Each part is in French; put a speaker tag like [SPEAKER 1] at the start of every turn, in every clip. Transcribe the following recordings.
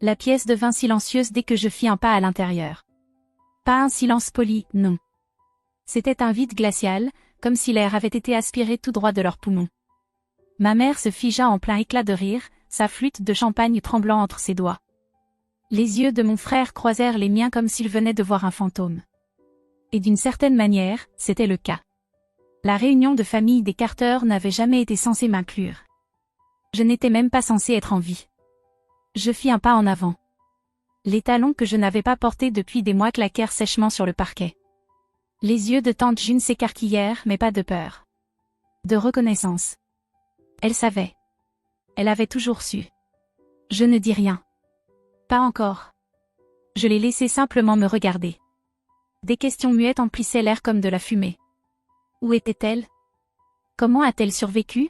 [SPEAKER 1] La pièce devint silencieuse dès que je fis un pas à l'intérieur. Pas un silence poli, non. C'était un vide glacial, comme si l'air avait été aspiré tout droit de leurs poumons. Ma mère se figea en plein éclat de rire, sa flûte de champagne tremblant entre ses doigts. Les yeux de mon frère croisèrent les miens comme s'il venait de voir un fantôme. Et d'une certaine manière, c'était le cas. La réunion de famille des Carter n'avait jamais été censée m'inclure. Je n'étais même pas censée être en vie. Je fis un pas en avant. Les talons que je n'avais pas portés depuis des mois claquèrent sèchement sur le parquet. Les yeux de tante June s'écarquillèrent, mais pas de peur. De reconnaissance. Elle savait. Elle avait toujours su. Je ne dis rien. Pas encore. Je l'ai laissée simplement me regarder. Des questions muettes emplissaient l'air comme de la fumée. Où était-elle? Comment a-t-elle survécu?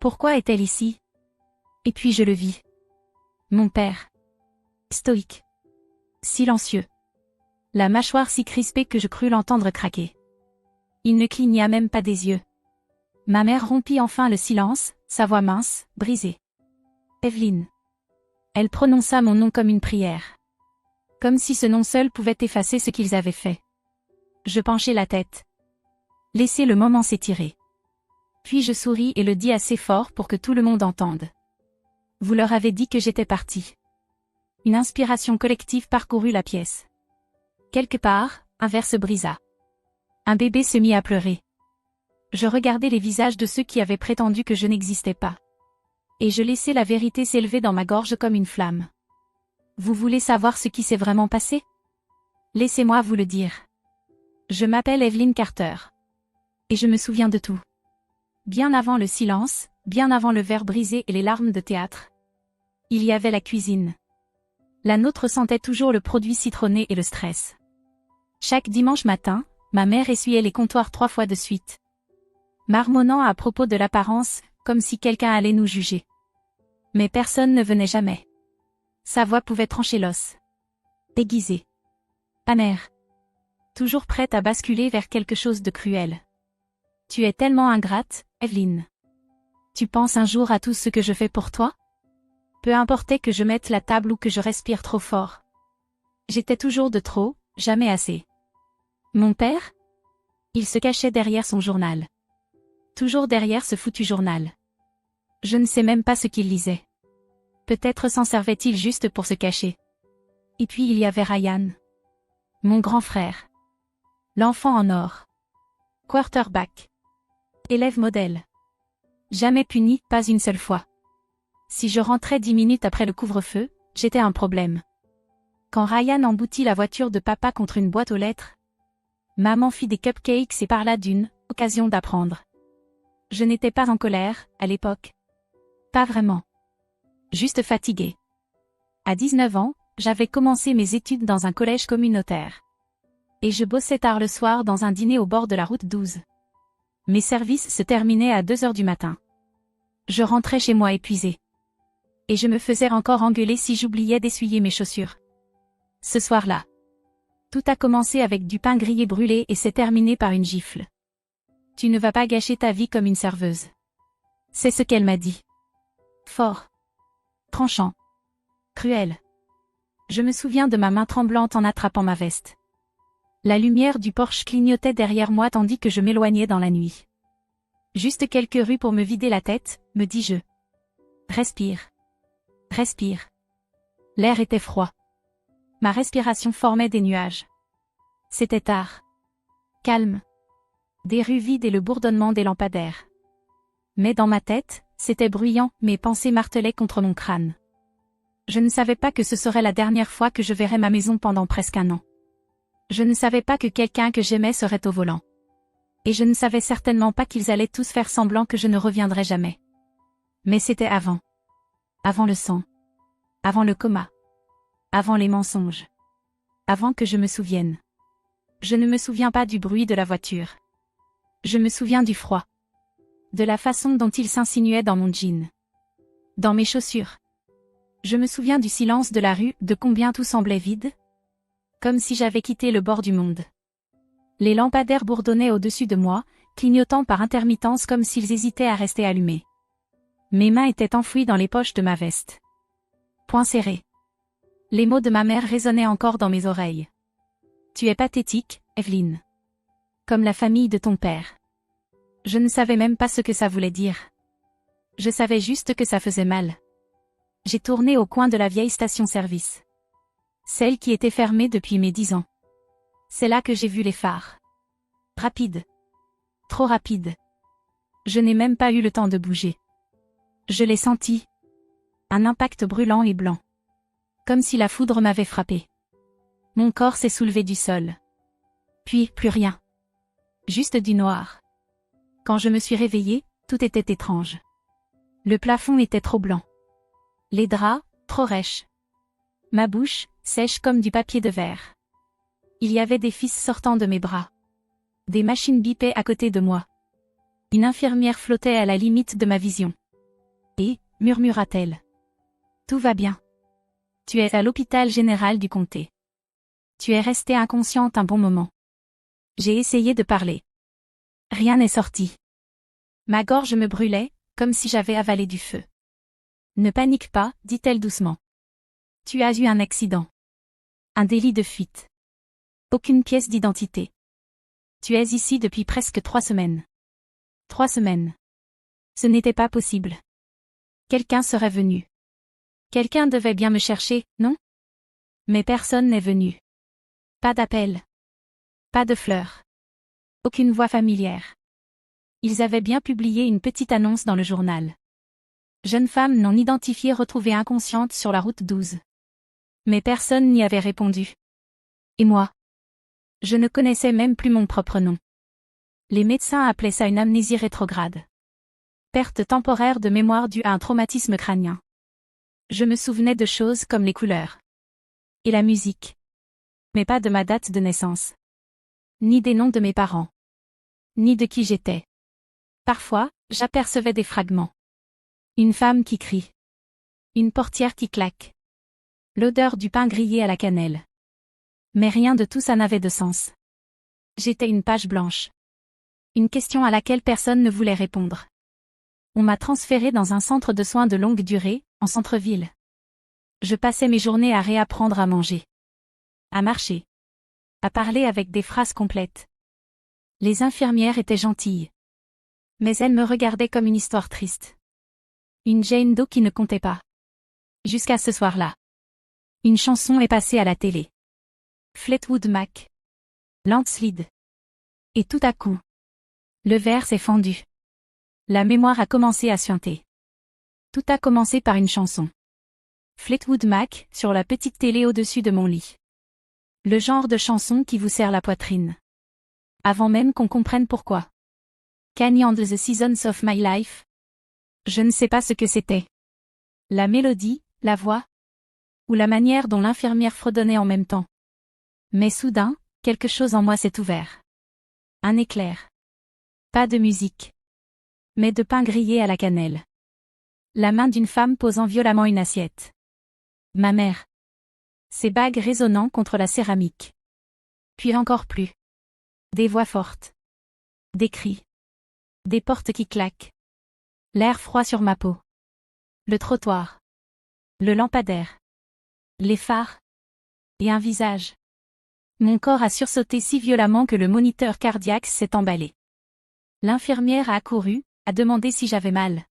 [SPEAKER 1] Pourquoi est-elle ici? Et puis je le vis. Mon père. Stoïque. Silencieux. La mâchoire si crispée que je crus l'entendre craquer. Il ne cligna même pas des yeux. Ma mère rompit enfin le silence, sa voix mince, brisée. Evelyne. Elle prononça mon nom comme une prière. Comme si ce nom seul pouvait effacer ce qu'ils avaient fait. Je penchai la tête. Laissez le moment s'étirer. Puis je souris et le dis assez fort pour que tout le monde entende. Vous leur avez dit que j'étais partie. Une inspiration collective parcourut la pièce. Quelque part, un verre se brisa. Un bébé se mit à pleurer. Je regardais les visages de ceux qui avaient prétendu que je n'existais pas. Et je laissais la vérité s'élever dans ma gorge comme une flamme. Vous voulez savoir ce qui s'est vraiment passé? Laissez-moi vous le dire. Je m'appelle Evelyn Carter. Et je me souviens de tout. Bien avant le silence, bien avant le verre brisé et les larmes de théâtre. Il y avait la cuisine. La nôtre sentait toujours le produit citronné et le stress. Chaque dimanche matin, ma mère essuyait les comptoirs 3 fois de suite. Marmonnant à propos de l'apparence, comme si quelqu'un allait nous juger. Mais personne ne venait jamais. Sa voix pouvait trancher l'os. Aiguisée. Amère. Toujours prête à basculer vers quelque chose de cruel. Tu es tellement ingrate, Evelyne. Tu penses un jour à tout ce que je fais pour toi? Peu importait que je mette la table ou que je respire trop fort. J'étais toujours de trop, jamais assez. Mon père? Il se cachait derrière son journal. Toujours derrière ce foutu journal. Je ne sais même pas ce qu'il lisait. Peut-être s'en servait-il juste pour se cacher. Et puis il y avait Ryan. Mon grand frère. L'enfant en or. Quarterback. Élève modèle. Jamais puni, pas une seule fois. Si je rentrais 10 minutes après le couvre-feu, j'étais un problème. Quand Ryan emboutit la voiture de papa contre une boîte aux lettres, maman fit des cupcakes et parla d'une occasion d'apprendre. Je n'étais pas en colère, à l'époque. Pas vraiment. Juste fatiguée. À 19 ans, j'avais commencé mes études dans un collège communautaire. Et je bossais tard le soir dans un dîner au bord de la route 12. Mes services se terminaient à 2 heures du matin. Je rentrais chez moi épuisée. Et je me faisais encore engueuler si j'oubliais d'essuyer mes chaussures. Ce soir-là. Tout a commencé avec du pain grillé brûlé et s'est terminé par une gifle. Tu ne vas pas gâcher ta vie comme une serveuse. C'est ce qu'elle m'a dit. Fort. Tranchant. Cruel. Je me souviens de ma main tremblante en attrapant ma veste. La lumière du porche clignotait derrière moi tandis que je m'éloignais dans la nuit. Juste quelques rues pour me vider la tête, me dis-je. Respire. Respire. L'air était froid. Ma respiration formait des nuages. C'était tard. Calme. Des rues vides et le bourdonnement des lampadaires. Mais dans ma tête, c'était bruyant, mes pensées martelaient contre mon crâne. Je ne savais pas que ce serait la dernière fois que je verrais ma maison pendant presque 1 an. Je ne savais pas que quelqu'un que j'aimais serait au volant. Et je ne savais certainement pas qu'ils allaient tous faire semblant que je ne reviendrais jamais. Mais c'était avant. Avant le sang. Avant le coma. Avant les mensonges. Avant que je me souvienne. Je ne me souviens pas du bruit de la voiture. Je me souviens du froid. De la façon dont il s'insinuait dans mon jean. Dans mes chaussures. Je me souviens du silence de la rue, de combien tout semblait vide. Comme si j'avais quitté le bord du monde. Les lampadaires bourdonnaient au-dessus de moi, clignotant par intermittence comme s'ils hésitaient à rester allumés. Mes mains étaient enfouies dans les poches de ma veste. Poings serrés. Les mots de ma mère résonnaient encore dans mes oreilles. Tu es pathétique, Evelyne. Comme la famille de ton père. Je ne savais même pas ce que ça voulait dire. Je savais juste que ça faisait mal. J'ai tourné au coin de la vieille station-service. Celle qui était fermée depuis mes 10 ans. C'est là que j'ai vu les phares. Rapide. Trop rapide. Je n'ai même pas eu le temps de bouger. Je l'ai senti. Un impact brûlant et blanc. Comme si la foudre m'avait frappé. Mon corps s'est soulevé du sol. Puis, plus rien. Juste du noir. Quand je me suis réveillée, tout était étrange. Le plafond était trop blanc. Les draps, trop rêches. Ma bouche, sèche comme du papier de verre. Il y avait des fils sortant de mes bras. Des machines bipaient à côté de moi. Une infirmière flottait à la limite de ma vision. Et, murmura-t-elle. Tout va bien. Tu es à l'hôpital général du comté. Tu es restée inconsciente un bon moment. J'ai essayé de parler. Rien n'est sorti. Ma gorge me brûlait, comme si j'avais avalé du feu. Ne panique pas, dit-elle doucement. Tu as eu un accident. Un délit de fuite. Aucune pièce d'identité. Tu es ici depuis presque 3 semaines. 3 semaines. Ce n'était pas possible. Quelqu'un serait venu. Quelqu'un devait bien me chercher, non? Mais personne n'est venu. Pas d'appel. Pas de fleurs. Aucune voix familière. Ils avaient bien publié une petite annonce dans le journal. Jeune femme non identifiée retrouvée inconsciente sur la route 12. Mais personne n'y avait répondu. Et moi? Je ne connaissais même plus mon propre nom. Les médecins appelaient ça une amnésie rétrograde. Perte temporaire de mémoire due à un traumatisme crânien. Je me souvenais de choses comme les couleurs. Et la musique. Mais pas de ma date de naissance. Ni des noms de mes parents. Ni de qui j'étais. Parfois, j'apercevais des fragments. Une femme qui crie. Une portière qui claque. L'odeur du pain grillé à la cannelle. Mais rien de tout ça n'avait de sens. J'étais une page blanche. Une question à laquelle personne ne voulait répondre. On m'a transférée dans un centre de soins de longue durée, en centre-ville. Je passais mes journées à réapprendre à manger. À marcher. À parler avec des phrases complètes. Les infirmières étaient gentilles. Mais elles me regardaient comme une histoire triste. Une Jane Doe qui ne comptait pas. Jusqu'à ce soir-là. Une chanson est passée à la télé. Fleetwood Mac. Landslide. Et tout à coup. Le verre s'est fendu. La mémoire a commencé à suinter. Tout a commencé par une chanson. Fleetwood Mac, sur la petite télé au-dessus de mon lit. Le genre de chanson qui vous serre la poitrine. Avant même qu'on comprenne pourquoi. Can you handle the seasons of my life? Je ne sais pas ce que c'était. La mélodie, la voix. Ou la manière dont l'infirmière fredonnait en même temps. Mais soudain, quelque chose en moi s'est ouvert. Un éclair. Pas de musique. Mais de pain grillé à la cannelle. La main d'une femme posant violemment une assiette. Ma mère. Ses bagues résonnant contre la céramique. Puis encore plus. Des voix fortes. Des cris. Des portes qui claquent. L'air froid sur ma peau. Le trottoir. Le lampadaire. Les phares. Et un visage. Mon corps a sursauté si violemment que le moniteur cardiaque s'est emballé. L'infirmière a accouru, a demandé si j'avais mal.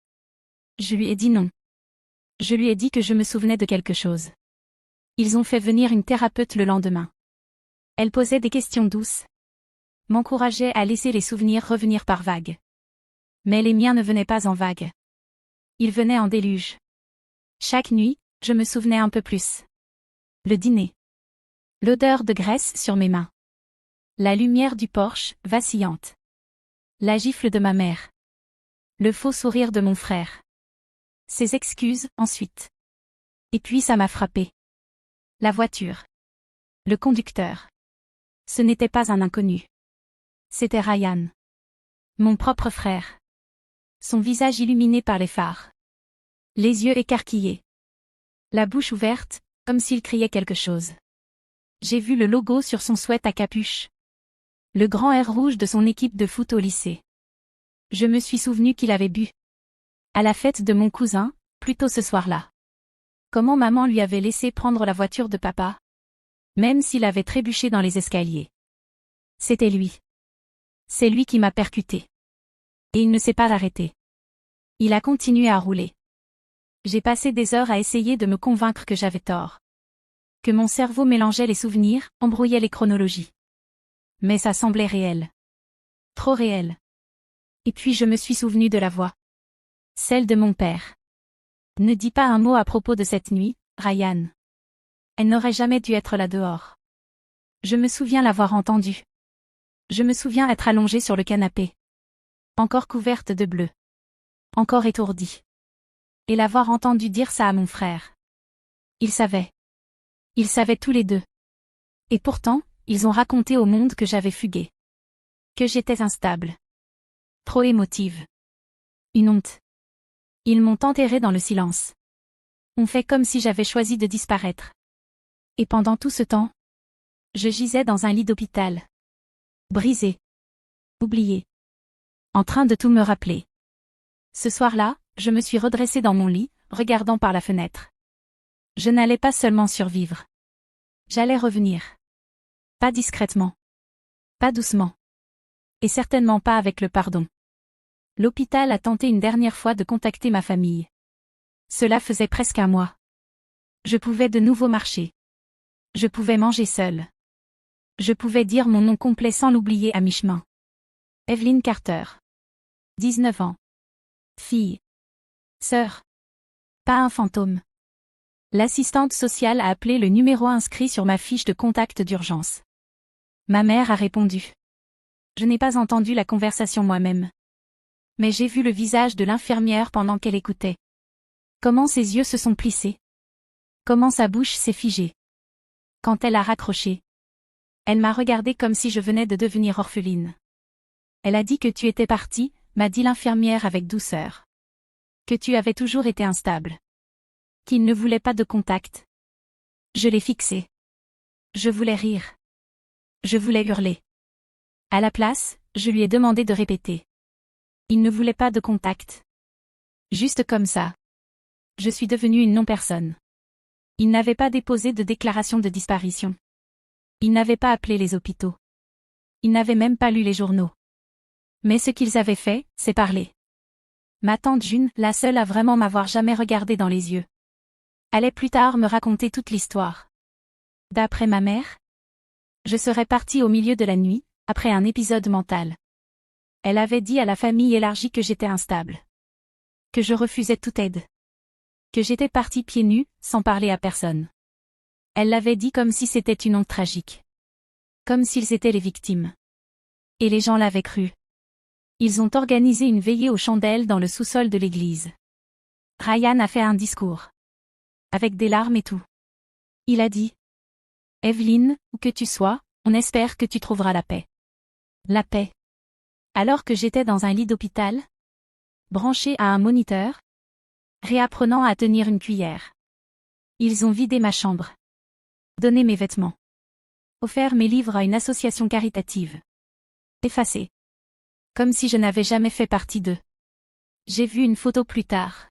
[SPEAKER 1] Je lui ai dit non. Je lui ai dit que je me souvenais de quelque chose. Ils ont fait venir une thérapeute le lendemain. Elle posait des questions douces. M'encourageait à laisser les souvenirs revenir par vagues. Mais les miens ne venaient pas en vagues. Ils venaient en déluge. Chaque nuit, je me souvenais un peu plus. Le dîner. L'odeur de graisse sur mes mains. La lumière du porche, vacillante. La gifle de ma mère. Le faux sourire de mon frère. Ses excuses, ensuite. Et puis ça m'a frappé. La voiture. Le conducteur. Ce n'était pas un inconnu. C'était Ryan. Mon propre frère. Son visage illuminé par les phares. Les yeux écarquillés. La bouche ouverte, comme s'il criait quelque chose. J'ai vu le logo sur son sweat à capuche. Le grand air rouge de son équipe de foot au lycée. Je me suis souvenu qu'il avait bu. À la fête de mon cousin, plus tôt ce soir-là. Comment maman lui avait laissé prendre la voiture de papa? Même s'il avait trébuché dans les escaliers. C'était lui. C'est lui qui m'a percuté. Et il ne s'est pas arrêté. Il a continué à rouler. J'ai passé des heures à essayer de me convaincre que j'avais tort. Que mon cerveau mélangeait les souvenirs, embrouillait les chronologies. Mais ça semblait réel. Trop réel. Et puis je me suis souvenu de la voix. Celle de mon père. Ne dis pas un mot à propos de cette nuit, Ryan. Elle n'aurait jamais dû être là dehors. Je me souviens l'avoir entendue. Je me souviens être allongée sur le canapé. Encore couverte de bleu. Encore étourdie. Et l'avoir entendu dire ça à mon frère. Ils savaient. Ils savaient tous les deux. Et pourtant, ils ont raconté au monde que j'avais fugué. Que j'étais instable. Trop émotive. Une honte. Ils m'ont enterrée dans le silence. On fait comme si j'avais choisi de disparaître. Et pendant tout ce temps, je gisais dans un lit d'hôpital. Brisé. Oublié. En train de tout me rappeler. Ce soir-là, je me suis redressée dans mon lit, regardant par la fenêtre. Je n'allais pas seulement survivre. J'allais revenir. Pas discrètement. Pas doucement. Et certainement pas avec le pardon. L'hôpital a tenté une dernière fois de contacter ma famille. Cela faisait presque un mois. Je pouvais de nouveau marcher. Je pouvais manger seule. Je pouvais dire mon nom complet sans l'oublier à mi-chemin. Evelyn Carter. 19 ans. Fille. Sœur. Pas un fantôme. L'assistante sociale a appelé le numéro inscrit sur ma fiche de contact d'urgence. Ma mère a répondu. Je n'ai pas entendu la conversation moi-même. Mais j'ai vu le visage de l'infirmière pendant qu'elle écoutait. Comment ses yeux se sont plissés. Comment sa bouche s'est figée. Quand elle a raccroché. Elle m'a regardée comme si je venais de devenir orpheline. Elle a dit que tu étais partie, m'a dit l'infirmière avec douceur. Que tu avais toujours été instable. Qu'il ne voulait pas de contact. Je l'ai fixé. Je voulais rire. Je voulais hurler. À la place, je lui ai demandé de répéter. Il ne voulait pas de contact. Juste comme ça. Je suis devenue une non-personne. Il n'avait pas déposé de déclaration de disparition. Il n'avait pas appelé les hôpitaux. Il n'avait même pas lu les journaux. Mais ce qu'ils avaient fait, c'est parler. Ma tante June, la seule à vraiment m'avoir jamais regardé dans les yeux, allait plus tard me raconter toute l'histoire. D'après ma mère, je serais partie au milieu de la nuit, après un épisode mental. Elle avait dit à la famille élargie que j'étais instable. Que je refusais toute aide. Que j'étais partie pieds nus, sans parler à personne. Elle l'avait dit comme si c'était une honte tragique. Comme s'ils étaient les victimes. Et les gens l'avaient cru. Ils ont organisé une veillée aux chandelles dans le sous-sol de l'église. Ryan a fait un discours. Avec des larmes et tout. Il a dit. Evelyn, où que tu sois, on espère que tu trouveras la paix. La paix. Alors que j'étais dans un lit d'hôpital, branché à un moniteur, réapprenant à tenir une cuillère. Ils ont vidé ma chambre. Donné mes vêtements. Offert mes livres à une association caritative. Effacé. Comme si je n'avais jamais fait partie d'eux. J'ai vu une photo plus tard.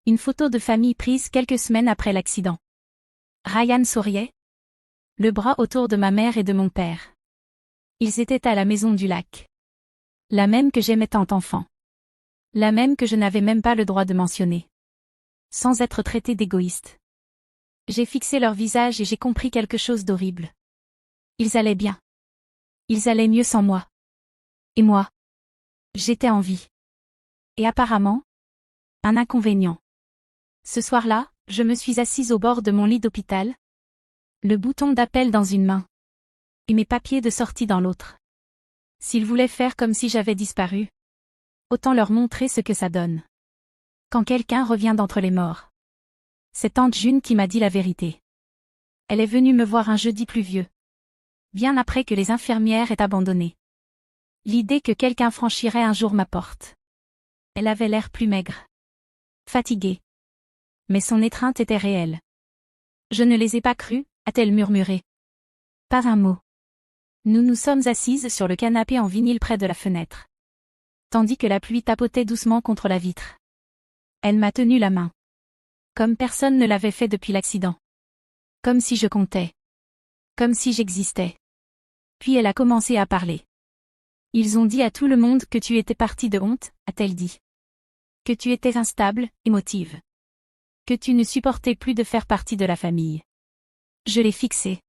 [SPEAKER 1] Une photo de famille prise quelques semaines après l'accident. Ryan souriait. Le bras autour de ma mère et de mon père. Ils étaient à la maison du lac. La même que j'aimais tant enfant. La même que je n'avais même pas le droit de mentionner. Sans être traité d'égoïste. J'ai fixé leur visage et j'ai compris quelque chose d'horrible. Ils allaient bien. Ils allaient mieux sans moi. Et moi. J'étais en vie. Et apparemment, un inconvénient. Ce soir-là, je me suis assise au bord de mon lit d'hôpital. Le bouton d'appel dans une main. Et mes papiers de sortie dans l'autre. S'ils voulaient faire comme si j'avais disparu, autant leur montrer ce que ça donne. Quand quelqu'un revient d'entre les morts. C'est tante June qui m'a dit la vérité. Elle est venue me voir un jeudi pluvieux. Bien après que les infirmières aient abandonné. L'idée que quelqu'un franchirait un jour ma porte. Elle avait l'air plus maigre. Fatiguée. Mais son étreinte était réelle. Je ne les ai pas crues, a-t-elle murmuré. Pas un mot. Nous nous sommes assises sur le canapé en vinyle près de la fenêtre. Tandis que la pluie tapotait doucement contre la vitre. Elle m'a tenu la main. Comme personne ne l'avait fait depuis l'accident. Comme si je comptais. Comme si j'existais. Puis elle a commencé à parler. Ils ont dit à tout le monde que tu étais partie de honte, a-t-elle dit. Que tu étais instable, émotive. Que tu ne supportais plus de faire partie de la famille. Je l'ai fixé.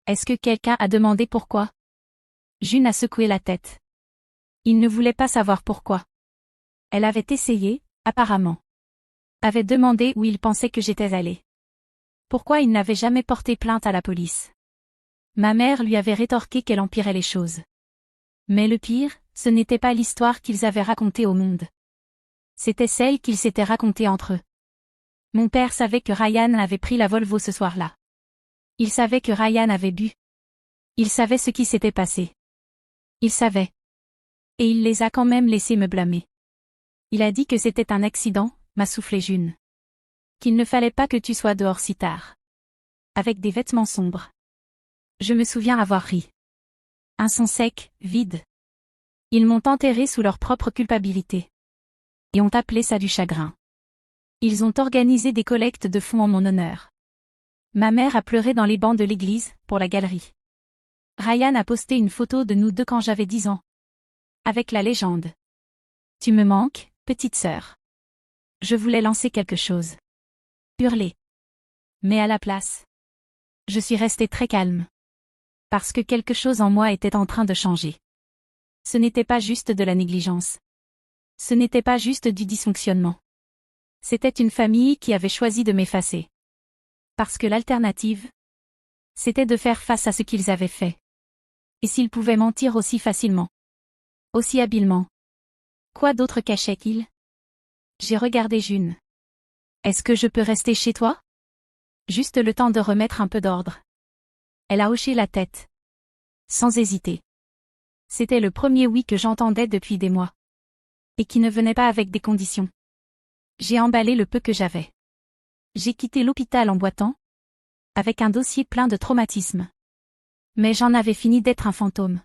[SPEAKER 1] Est-ce que quelqu'un a demandé pourquoi? June a secoué la tête. Il ne voulait pas savoir pourquoi. Elle avait essayé, apparemment. Avait demandé où il pensait que j'étais allée. Pourquoi il n'avait jamais porté plainte à la police? Ma mère lui avait rétorqué qu'elle empirait les choses. Mais le pire, ce n'était pas l'histoire qu'ils avaient racontée au monde. C'était celle qu'ils s'étaient racontée entre eux. Mon père savait que Ryan avait pris la Volvo ce soir-là. Il savait que Ryan avait bu. Il savait ce qui s'était passé. Il savait. Et il les a quand même laissés me blâmer. Il a dit que c'était un accident, m'a soufflé June. Qu'il ne fallait pas que tu sois dehors si tard. Avec des vêtements sombres. Je me souviens avoir ri. Un son sec, vide. Ils m'ont enterré sous leur propre culpabilité. Et ont appelé ça du chagrin. Ils ont organisé des collectes de fonds en mon honneur. Ma mère a pleuré dans les bancs de l'église, pour la galerie. Ryan a posté une photo de nous deux quand j'avais 10 ans. Avec la légende. Tu me manques, petite sœur. Je voulais lancer quelque chose. Hurler. Mais à la place. Je suis restée très calme. Parce que quelque chose en moi était en train de changer. Ce n'était pas juste de la négligence. Ce n'était pas juste du dysfonctionnement. C'était une famille qui avait choisi de m'effacer. Parce que l'alternative, c'était de faire face à ce qu'ils avaient fait. Et s'ils pouvaient mentir aussi facilement. Aussi habilement. Quoi d'autre cachait-il? J'ai regardé June. Est-ce que je peux rester chez toi? Juste le temps de remettre un peu d'ordre. Elle a hoché la tête. Sans hésiter. C'était le premier oui que j'entendais depuis des mois. Et qui ne venait pas avec des conditions. J'ai emballé le peu que j'avais. J'ai quitté l'hôpital en boitant. Avec un dossier plein de traumatismes. Mais j'en avais fini d'être un fantôme.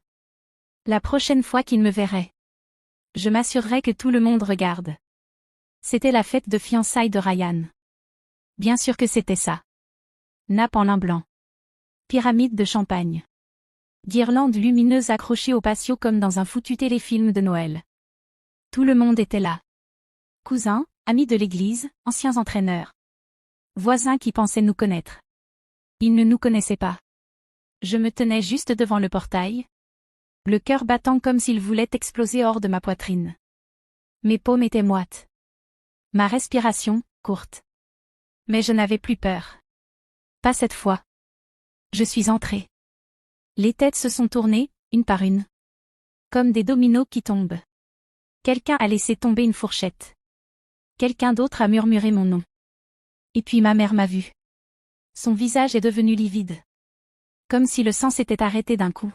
[SPEAKER 1] La prochaine fois qu'il me verrait. Je m'assurerais que tout le monde regarde. C'était la fête de fiançailles de Ryan. Bien sûr que c'était ça. Nappe en lin blanc. Pyramide de champagne. Guirlande lumineuse accrochée au patio comme dans un foutu téléfilm de Noël. Tout le monde était là. Cousins, amis de l'église, anciens entraîneurs. Voisins qui pensaient nous connaître. Ils ne nous connaissaient pas. Je me tenais juste devant le portail. Le cœur battant comme s'il voulait exploser hors de ma poitrine. Mes paumes étaient moites. Ma respiration, courte. Mais je n'avais plus peur. Pas cette fois. Je suis entrée. Les têtes se sont tournées, une par une. Comme des dominos qui tombent. Quelqu'un a laissé tomber une fourchette. Quelqu'un d'autre a murmuré mon nom. Et puis ma mère m'a vue. Son visage est devenu livide. Comme si le sang s'était arrêté d'un coup.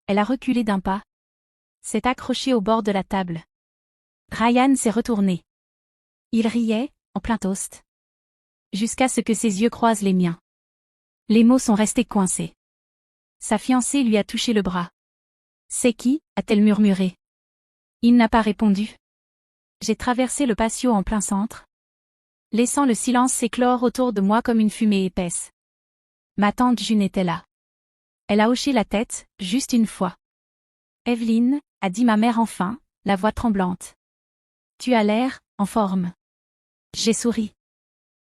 [SPEAKER 1] Elle a reculé d'un pas. S'est accrochée au bord de la table. Ryan s'est retourné. Il riait, en plein toast. Jusqu'à ce que ses yeux croisent les miens. Les mots sont restés coincés. Sa fiancée lui a touché le bras. C'est qui, a-t-elle murmuré. Il n'a pas répondu. J'ai traversé le patio en plein centre. Laissant le silence s'éclore autour de moi comme une fumée épaisse. Ma tante June était là. Elle a hoché la tête, juste une fois. Evelyne, a dit ma mère enfin, la voix tremblante. Tu as l'air, en forme. J'ai souri.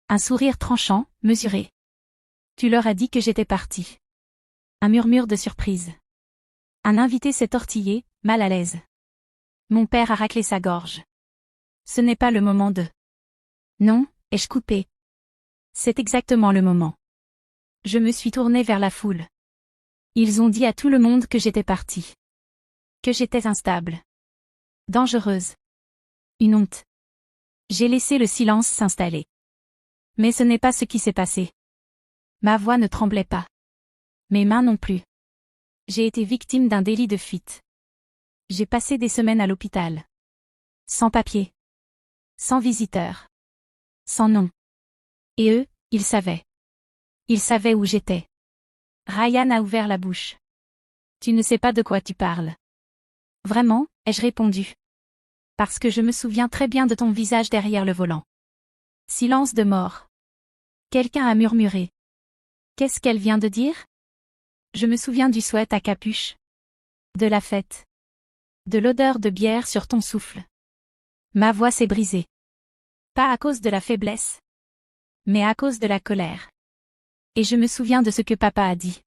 [SPEAKER 1] Un sourire tranchant, mesuré. Tu leur as dit que j'étais partie. Un murmure de surprise. Un invité s'est tortillé, mal à l'aise. Mon père a raclé sa gorge. Ce n'est pas le moment de... Non, ai-je coupé. C'est exactement le moment. Je me suis tournée vers la foule. Ils ont dit à tout le monde que j'étais partie. Que j'étais instable. Dangereuse. Une honte. J'ai laissé le silence s'installer. Mais ce n'est pas ce qui s'est passé. Ma voix ne tremblait pas. Mes mains non plus. J'ai été victime d'un délit de fuite. J'ai passé des semaines à l'hôpital. Sans papier. Sans visiteur. Sans nom. Et eux, ils savaient. Ils savaient où j'étais. Ryan a ouvert la bouche. Tu ne sais pas de quoi tu parles. Vraiment, ai-je répondu. Parce que je me souviens très bien de ton visage derrière le volant. Silence de mort. Quelqu'un a murmuré. Qu'est-ce qu'elle vient de dire? Je me souviens du sweat à capuche. De la fête. De l'odeur de bière sur ton souffle. Ma voix s'est brisée. Pas à cause de la faiblesse, mais à cause de la colère. Et je me souviens de ce que papa a dit.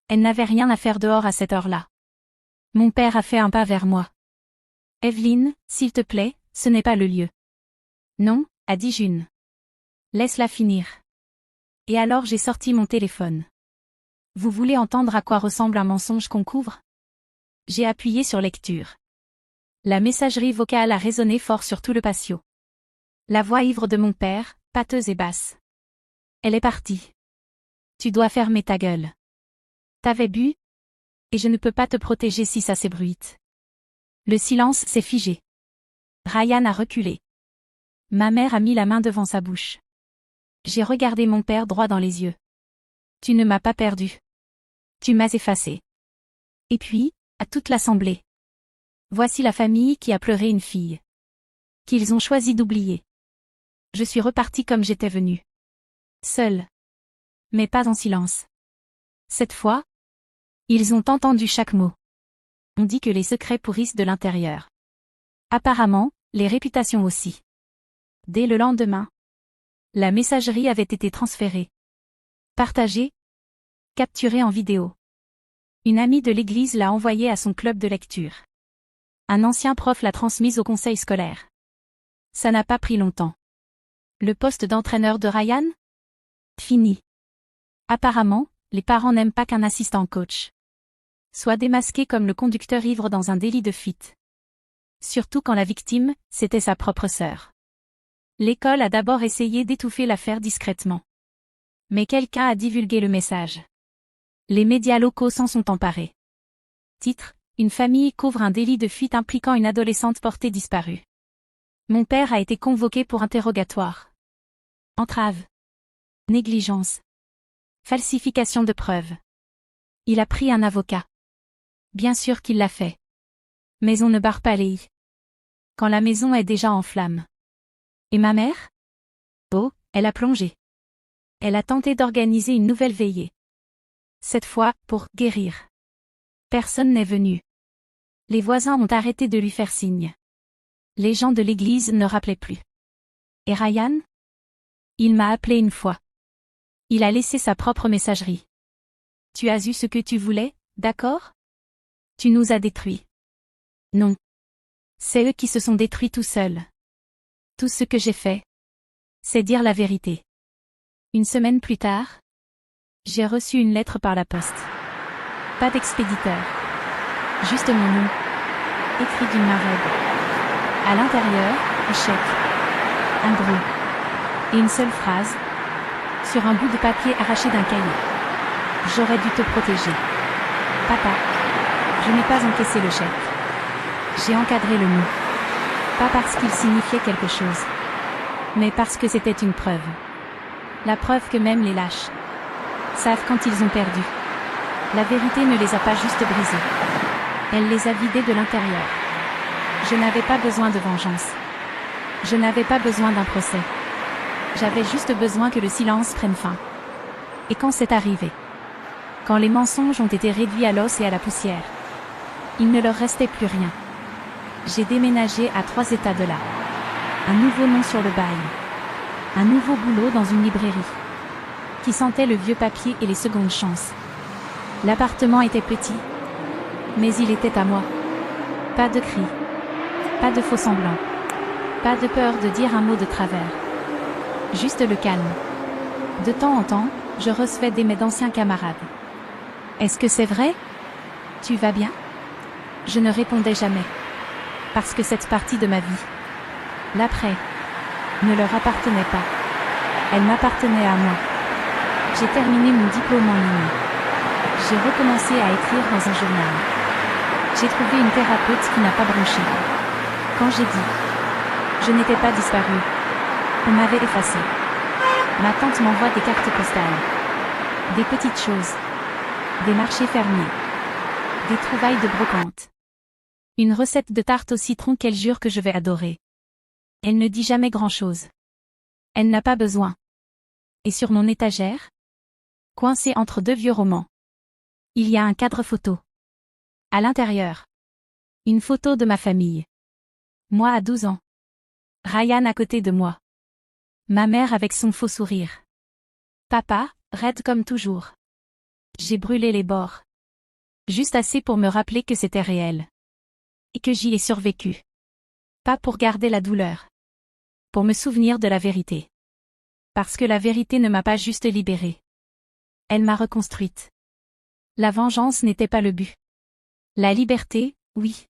[SPEAKER 1] Elle n'avait rien à faire dehors à cette heure-là. Mon père a fait un pas vers moi. Evelyne, s'il te plaît, ce n'est pas le lieu. Non, a dit June. Laisse-la finir. Et alors j'ai sorti mon téléphone. Vous voulez entendre à quoi ressemble un mensonge qu'on couvre? J'ai appuyé sur lecture. La messagerie vocale a résonné fort sur tout le patio. La voix ivre de mon père, pâteuse et basse. Elle est partie. Tu dois fermer ta gueule. T'avais bu? Et je ne peux pas te protéger si ça s'ébruite. Le silence s'est figé. Ryan a reculé. Ma mère a mis la main devant sa bouche. J'ai regardé mon père droit dans les yeux. Tu ne m'as pas perdu. Tu m'as effacé. Et puis, à toute l'assemblée. Voici la famille qui a pleuré une fille. Qu'ils ont choisi d'oublier. Je suis repartie comme j'étais venue. Seule. Mais pas en silence. Cette fois, ils ont entendu chaque mot. On dit que les secrets pourrissent de l'intérieur. Apparemment, les réputations aussi. Dès le lendemain, la messagerie avait été transférée. Partagée. Capturée en vidéo. Une amie de l'église l'a envoyée à son club de lecture. Un ancien prof l'a transmise au conseil scolaire. Ça n'a pas pris longtemps. Le poste d'entraîneur de Ryan? Fini. Apparemment, les parents n'aiment pas qu'un assistant coach soit démasqué comme le conducteur ivre dans un délit de fuite. Surtout quand la victime, c'était sa propre sœur. L'école a d'abord essayé d'étouffer l'affaire discrètement. Mais quelqu'un a divulgué le message. Les médias locaux s'en sont emparés. Titre: Une famille couvre un délit de fuite impliquant une adolescente portée disparue. Mon père a été convoqué pour interrogatoire. Entrave. Négligence. Falsification de preuves. Il a pris un avocat. Bien sûr qu'il l'a fait. Mais on ne barre pas les i. Quand la maison est déjà en flammes. Et ma mère? Oh, elle a plongé. Elle a tenté d'organiser une nouvelle veillée. Cette fois, pour guérir. Personne n'est venu. Les voisins ont arrêté de lui faire signe. Les gens de l'église ne rappelaient plus. Et Ryan? Il m'a appelé une fois. Il a laissé sa propre messagerie. Tu as eu ce que tu voulais, d'accord? Tu nous as détruits. Non. C'est eux qui se sont détruits tout seuls. Tout ce que j'ai fait, c'est dire la vérité. Une semaine plus tard, j'ai reçu une lettre par la poste. Pas d'expéditeur. Juste mon nom. Écrit d'une main raide. À l'intérieur, un chèque. Un gros. Et une seule phrase. Sur un bout de papier arraché d'un cahier. J'aurais dû te protéger. Papa. Je n'ai pas encaissé le chèque. J'ai encadré le mot. Pas parce qu'il signifiait quelque chose. Mais parce que c'était une preuve. La preuve que même les lâches savent quand ils ont perdu. La vérité ne les a pas juste brisés. Elle les a vidés de l'intérieur. Je n'avais pas besoin de vengeance. Je n'avais pas besoin d'un procès. J'avais juste besoin que le silence prenne fin. Et quand c'est arrivé, quand les mensonges ont été réduits à l'os et à la poussière, il ne leur restait plus rien. J'ai déménagé à 3 états de là. Un nouveau nom sur le bail. Un nouveau boulot dans une librairie. Qui sentait le vieux papier et les secondes chances. L'appartement était petit. Mais il était à moi. Pas de cris. Pas de faux semblants. Pas de peur de dire un mot de travers. Juste le calme. De temps en temps, je recevais des mails d'anciens camarades. Est-ce que c'est vrai? Tu vas bien? Je ne répondais jamais. Parce que cette partie de ma vie, l'après, ne leur appartenait pas. Elle m'appartenait à moi. J'ai terminé mon diplôme en ligne. J'ai recommencé à écrire dans un journal. J'ai trouvé une thérapeute qui n'a pas bronché. Quand j'ai dit, je n'étais pas disparue. On m'avait effacé. Ma tante m'envoie des cartes postales. Des petites choses. Des marchés fermiers. Des trouvailles de brocante. Une recette de tarte au citron qu'elle jure que je vais adorer. Elle ne dit jamais grand-chose. Elle n'a pas besoin. Et sur mon étagère, coincé entre deux vieux romans, il y a un cadre photo. À l'intérieur, une photo de ma famille. Moi à 12 ans. Ryan à côté de moi. Ma mère avec son faux sourire. Papa, raide comme toujours. J'ai brûlé les bords. Juste assez pour me rappeler que c'était réel. Et que j'y ai survécu. Pas pour garder la douleur. Pour me souvenir de la vérité. Parce que la vérité ne m'a pas juste libérée. Elle m'a reconstruite. La vengeance n'était pas le but. La liberté, oui.